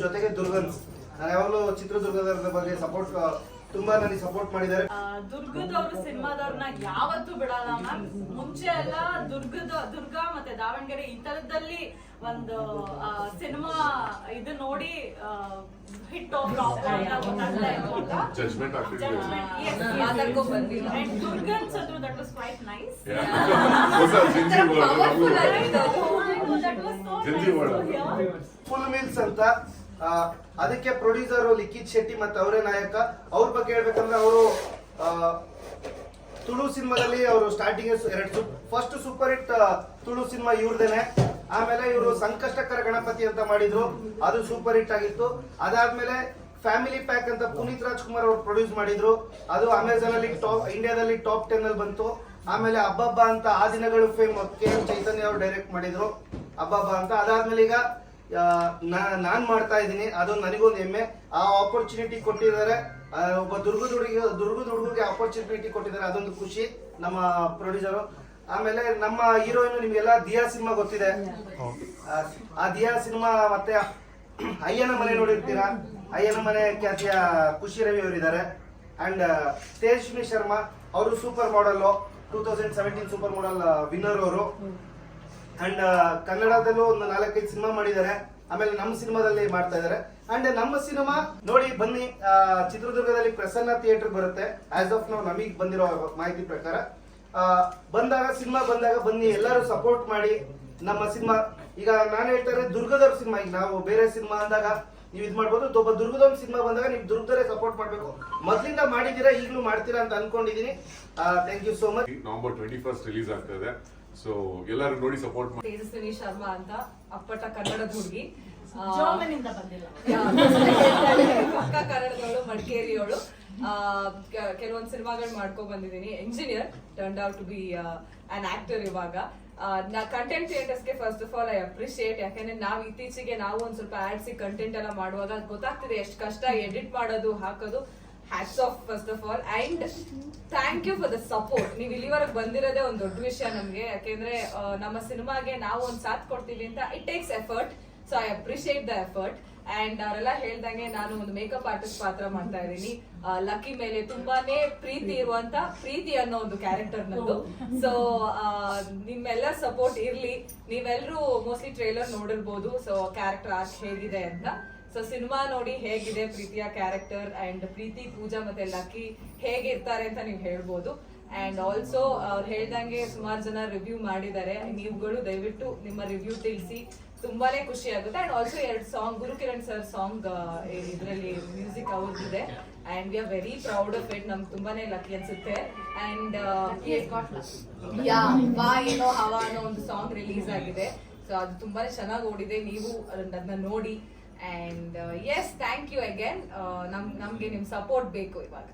ಜೊತೆಗೆ ದುರ್ಗನ್ ನಾನು ಯಾವಾಗಲೂ ಚಿತ್ರದುರ್ಗದ ಬಗ್ಗೆ ತುಂಬಾ ನನಗೆ ಸಪೋರ್ಟ್ ಮಾಡಿದ್ದಾರೆ. ದುರ್ಗದವರು ಸಿನಿಮಾದವ್ರನ್ನ ಯಾವತ್ತೂ ಬಿಡಲ್ಲ ಮ್ಯಾಮ್. ಮುಂಚೆ ಎಲ್ಲ ದುರ್ಗ ಮತ್ತೆ ದಾವಣಗೆರೆ ಈ ತರದಲ್ಲಿ ಒಂದು ಸಿನಿಮಾ ಇದು ನೋಡಿ ಹಿಟ್ ದುರ್ಗನ್ಸ್ ಅದು that was quite nice. Full meals ಅಂತ ಅದಕ್ಕೆ ಪ್ರೊಡ್ಯೂಸರ್ ಲಿಖಿತ್ ಶೆಟ್ಟಿ ಮತ್ತೆ ಅವರೇ ನಾಯಕ. ಅವ್ರ ಬಗ್ಗೆ ಹೇಳ್ಬೇಕಂದ್ರೆ ಅವರು ತುಳು ಸಿನಿಮಾದಲ್ಲಿ ಅವರು starting first super hit Tulu cinema ಇವ್ರದೇನೆ. ಆಮೇಲೆ ಇವರು ಸಂಕಷ್ಟಕರ ಗಣಪತಿ ಅಂತ ಮಾಡಿದ್ರು, ಅದು ಸೂಪರ್ ಹಿಟ್ ಆಗಿತ್ತು. ಅದಾದ್ಮೇಲೆ ಫ್ಯಾಮಿಲಿ ಪ್ಯಾಕ್ ಅಂತ ಪುನೀತ್ ರಾಜ್ಕುಮಾರ್ ಅವರು ಪ್ರೊಡ್ಯೂಸ್ ಮಾಡಿದ್ರು, ಅದು ಅಮೆಝಾನ್ ಅಲ್ಲಿ ಇಂಡಿಯಾದಲ್ಲಿ ಟಾಪ್ 10 ಅಲ್ಲಿ ಬಂತು. ಆಮೇಲೆ ಅಬ್ಬಬ್ಬ ಅಂತ ಆ ದಿನಗಳು ಫೇಮ್ KM ಚೈತನ್ಯ ಅವರು ಡೈರೆಕ್ಟ್ ಮಾಡಿದ್ರು ಅಬ್ಬಬ್ಬ ಅಂತ. ಅದಾದ್ಮೇಲೆ ಈಗ ನಾನ್ ಮಾಡ್ತಾ ಇದ್ದೀನಿ, ಅದೊಂದು ನನಗೊಂದು ಹೆಮ್ಮೆ. ಆ ಆಪರ್ಚುನಿಟಿ ಕೊಟ್ಟಿದ್ದಾರೆ, ಒಬ್ಬ ದುರ್ಗದ ಹುಡುಗರಿಗೆ ಆಪರ್ಚುನಿಟಿ ಕೊಟ್ಟಿದ್ದಾರೆ, ಅದೊಂದು ಖುಷಿ ನಮ್ಮ ಪ್ರೊಡ್ಯೂಸರು. ಆಮೇಲೆ ನಮ್ಮ ಹೀರೋಯಿನ್ ನಿಮ್ಗೆಲ್ಲ ದಿಯಾ ಸಿನಿಮಾ ಗೊತ್ತಿದೆ, ಆ ದಿಯಾ ಸಿನಿಮಾ ಮತ್ತೆ ಅಯ್ಯನ ಮನೆ ನೋಡಿರ್ತೀರಾ, ಅಯ್ಯನ ಮನೆ ಖ್ಯಾತಿಯ ಖುಷಿ ರವಿ ಅವರಿದ್ದಾರೆ. ಅಂಡ್ ತೇಜಸ್ವಿನಿ ಶರ್ಮಾ ಅವರು super model 2017 super model winner ಅವರು. ಅಂಡ್ ಕನ್ನಡದಲ್ಲೂ ಒಂದು 4-5 ಸಿನಿಮಾ ಮಾಡಿದ್ದಾರೆ. ಆಮೇಲೆ ನಮ್ಮ ಸಿನಿಮಾದಲ್ಲಿ ಮಾಡ್ತಾ ಇದ್ದಾರೆ. ಅಂಡ್ ನಮ್ಮ ಸಿನಿಮಾ ನೋಡಿ ಬನ್ನಿ, ಚಿತ್ರದುರ್ಗದಲ್ಲಿ ಪ್ರಸನ್ನ ಥಿಯೇಟರ್ ಬರುತ್ತೆ. ಆಸ್ ಆಫ್ ನಾವು ನಮಗೆ ಬಂದಿರೋ ಮಾಹಿತಿ ಪ್ರಕಾರ ಸಿನಿಮಾ ಬಂದಾಗ ಬನ್ನಿ, ಎಲ್ಲರೂ ಸಪೋರ್ಟ್ ಮಾಡಿ ನಮ್ಮ ಸಿನಿಮಾ. ಈಗ ನಾನು ಹೇಳ್ತಾರೆ ದುರ್ಗದವ್ರ ಸಿನಿಮಾ, ಈಗ ನಾವು ಬೇರೆ ಸಿನಿಮಾ ಅಂದಾಗ ನೀವು ಇದು ಮಾಡ್ಬೋದು. ಒಬ್ಬ ದುರ್ಗದವ್ರ ಸಿನಿಮಾ ಬಂದಾಗ ನೀವು ದುರ್ಗದವರೇ ಸಪೋರ್ಟ್ ಮಾಡಬೇಕು. ಮೊದಲಿಂದ ಮಾಡಿದ್ದೀರಾ, ಈಗಲೂ ಮಾಡ್ತೀರಾ ಅಂತ ಅನ್ಕೊಂಡಿದೀನಿ. Thank you so much. November 21 release ಆಗ್ತದೆ, ಸೊ ಎಲ್ಲರೂ ನೋಡಿ ಸಪೋರ್ಟ್ ಮಾಡಿ. ತೇಜಸ್ವಿನಿ ಶರ್ಮಾ ಅಂತ ಅಪ್ಪಟ ಕನ್ನಡದ ಹುಡುಗಿ, ಜೋಮನಿಂದ ಬಂದಿಲ್ಲ, ಪಕ್ಕ ಕನ್ನಡದವಳು, ಮಡಿಕೇರಿಯವಳು. ಕೆಲವೊಂದು ಸಿನಿಮಾಗಳು ಮಾಡ್ಕೊಂಡ್ ಬಂದಿದ್ದೀನಿ. Engineer turned out to be an actor. ಇವಾಗ ಕಂಟೆಂಟ್ ಕ್ರಿಯೇಟರ್ಸ್ಗೆ first of all I appreciate. ಯಾಕಂದ್ರೆ ನಾವು ಇತ್ತೀಚೆಗೆ ಒಂದ್ ಸ್ವಲ್ಪ ಆಡ್ಸಿ ಕಂಟೆಂಟ್ ಎಲ್ಲ ಮಾಡುವಾಗ ಗೊತ್ತಾಗ್ತಿದೆ ಎಷ್ಟು ಕಷ್ಟ ಎಡಿಟ್ ಮಾಡೋದು, ಹಾಕೋದು. Hats off first of all, and thank you for the support. ನೀವು ಇಲ್ಲಿವರೆಗೆ ಬಂದಿರೋದೇ ಒಂದು ದೊಡ್ಡ ವಿಷಯ ನಮ್ಗೆ. ಯಾಕೆಂದ್ರೆ ನಮ್ಮ ಸಿನಿಮಾಗೆ ನಾವು ಒಂದು ಸಾಥ್ ಕೊಡ್ತೀವಿ ಅಂತ it takes effort. So I appreciate the effort. And ಅವರೆಲ್ಲ ಹೇಳ್ದಂಗೆ ನಾನು ಒಂದು ಮೇಕಪ್ ಆರ್ಟಿಸ್ಟ್ ಪಾತ್ರ ಮಾಡ್ತಾ ಇದ್ದೀನಿ. ಲಕ್ಕಿ ಮೇಲೆ ತುಂಬಾನೇ ಪ್ರೀತಿ ಇರುವಂತ ಪ್ರೀತಿ ಅನ್ನೋ ಒಂದು ಕ್ಯಾರೆಕ್ಟರ್ ನಂದು. ಸೊ ನಿಮ್ಮೆಲ್ಲರ ಸಪೋರ್ಟ್ ಇರ್ಲಿ. ನೀವೆಲ್ಲರೂ ಮೋಸ್ಟ್ಲಿ ಟ್ರೇಲರ್ ನೋಡಿರ್ಬೋದು, ಸೊ ಕ್ಯಾರೆಕ್ಟರ್ ಆರ್ಟ್ ಹೇಗಿದೆ ಅಂತ. ಸೊ ಸಿನಿಮಾ ನೋಡಿ ಹೇಗಿದೆ ಪ್ರೀತಿಯ ಕ್ಯಾರೆಕ್ಟರ್, ಅಂಡ್ ಪ್ರೀತಿ, ಪೂಜಾ ಮತ್ತೆ ಲಕ್ಕಿ ಹೇಗಿರ್ತಾರೆ ಅಂತ ನೀವು ಹೇಳ್ಬೋದು. ಅಂಡ್ ಆಲ್ಸೋ ಅವ್ರು ಹೇಳ್ದಂಗೆ ಸುಮಾರು ಜನ ರಿವ್ಯೂ ಮಾಡಿದ್ದಾರೆ. ನೀವುಗಳು ದಯವಿಟ್ಟು ನಿಮ್ಮ ರಿವ್ಯೂ ತಿಳಿಸಿ, ತುಂಬಾನೇ ಖುಷಿ ಆಗುತ್ತೆ. And also 2 song, Gurukiran sir song ಇದರಲ್ಲಿ ಮ್ಯೂಸಿಕ್ ಅವ್ರದ್ದಿದೆ. And we are very proud of it. ನಮ್ಗೆ ತುಂಬಾನೇ ಲಕ್ಕಿ ಅನ್ಸುತ್ತೆ. ಅಂಡ್ ಬಾ ಏನೋ ಹವಾ ಅನ್ನೋ ಒಂದು ಸಾಂಗ್ ರಿಲೀಸ್ ಆಗಿದೆ. ಸೊ ಅದು ತುಂಬಾನೇ ಚೆನ್ನಾಗಿ ಓಡಿದೆ, ನೀವು ಅದನ್ನ ನೋಡಿ. And yes, thank you again. ನಮ್ಗೆ ನಿಮ್ ಸಪೋರ್ಟ್ ಬೇಕು ಇವಾಗ.